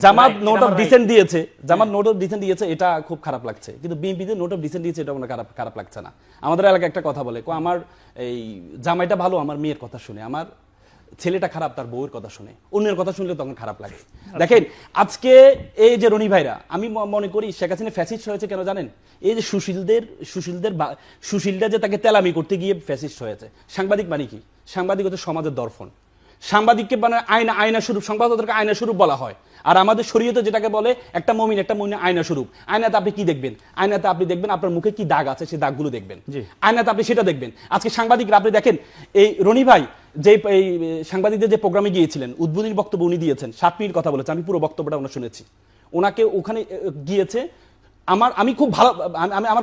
Jamaat note of dissent দিয়েছে, জামাত note of dissent দিয়েছে, এটা খুব খারাপ লাগছে, কিন্তু বিএনপি যে নোট অফ ডিসেন্ট দিয়েছে এটা আমার খারাপ লাগছে না। আমাদের এলাকায় একটা কথা বলে, আমার এই জামাইটা ভালো আমার মেয়ের কথা শুনে, আমার ছেলেটা খারাপ তার বউয়ের কথা শুনে, অন্যের কথা শুনলে তখন খারাপ লাগে। দেখেন আজকে এই যে রনি ভাইরা, আমি মনে করি শেখ হাসিনা ফ্যাসিস্ট হয়েছে কেন জানেন? এই যে সুশীলরা যে তাকে তেলামি করতে গিয়ে ফ্যাসিস্ট হয়েছে। সাংবাদিক মানে কি? সাংবাদিক হচ্ছে সমাজের দর্পণ। সাংবাদিককে মানে আয়না স্বরূপ, সংবাদদাতাকে আয়না স্বরূপ বলা হয়। আর আমাদের শরীয়তে যেটাকে বলে একটা মুমিন আয়না স্বরূপ। আয়নাতে আপনি কি দেখবেন? আয়নাতে আপনি দেখবেন আপনার মুখে কি দাগ আছে, সেই দাগগুলো দেখবেন। আয়নাতে আপনি সেটা দেখবেন। আজকে সাংবাদিকরা, আপনি দেখেন এই রনি ভাই যে এই সাংবাদিকদের যে প্রোগ্রামে গিয়েছিলেন, উদ্বোধনী বক্তব্য উনি দিয়েছেন, 7 মিনিট কথা বলেছেন, আমি পুরো বক্তব্যটা ওনার শুনেছি। ওনাকে ওখানে গিয়েছে, আমার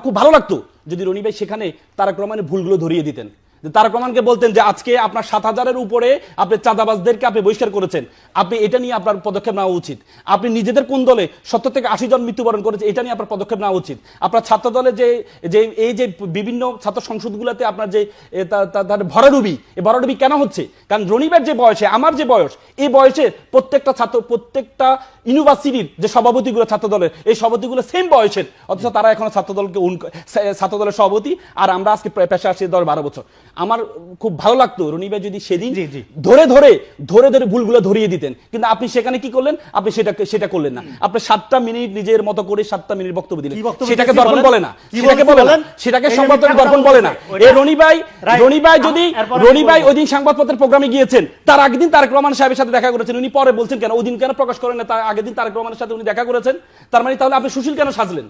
খুব ভালো লাগতো যদি রনি ভাই সেখানে তারেক রহমানের ভুলগুলো ধরিয়ে দিতেন। তারেক রহমানকে বলতেন যে আজকে আপনার 7,000-এর উপরে আপনি চাঁদাবাজদেরকে আপনি বহিষ্কার করেছেন, আপনি এটা নিয়ে আপনার পদক্ষেপ নেওয়া উচিত। আপনি নিজেদের কোন দলে 70 থেকে 80 জন মৃত্যুবরণ করেছে, এটা নিয়ে আপনার পদক্ষেপ নেওয়া উচিত। আপনার ছাত্র দলে যে এই যে বিভিন্ন ছাত্র সংসদগুলোতে আপনার যে ভরাডুবি, এই ভরাডুবি কেন হচ্ছে? কারণ রনিবের যে বয়সে, আমার যে বয়স, এই বয়সে প্রত্যেকটা ইউনিভার্সিটির যে সভাপতিগুলো ছাত্র দলের, এই সভাপতিগুলো সেম বয়সের, অথচ তারা এখনো ছাত্র দলের সভাপতি, আর আমরা আজকে পেশা আসছি 10-12 বছর। আমার খুব ভালো লাগতো রনি ভাই যদি সেদিন ধরে ভুলগুলো ধরিয়ে দিতেন, কিন্তু আপনি সেখানে কি করলেন? আপনি সেটা করলেন না। আপনি 7টা মিনিট নিজের মতো করে 7টা মিনিট বক্তব্য দিলেন, সেটাকে দর্পণ বলে না, সেটাকে সংবাদপত্রের দর্পণ বলে না। এই রনি ভাই ওই দিন সংবাদপত্রের প্রোগ্রামে গিয়েছেন, তার আগের দিন তারেক রহমান সাহেবের সাথে দেখা করেছেন, উনি পরে বলছেন কেন ওই দিন কেন প্রকাশ করেন না তার আগের দিন তারেক রহমানের সাথে উনি দেখা করেছেন? তার মানে তাহলে আপনি সুশীল কেন সাজলেন?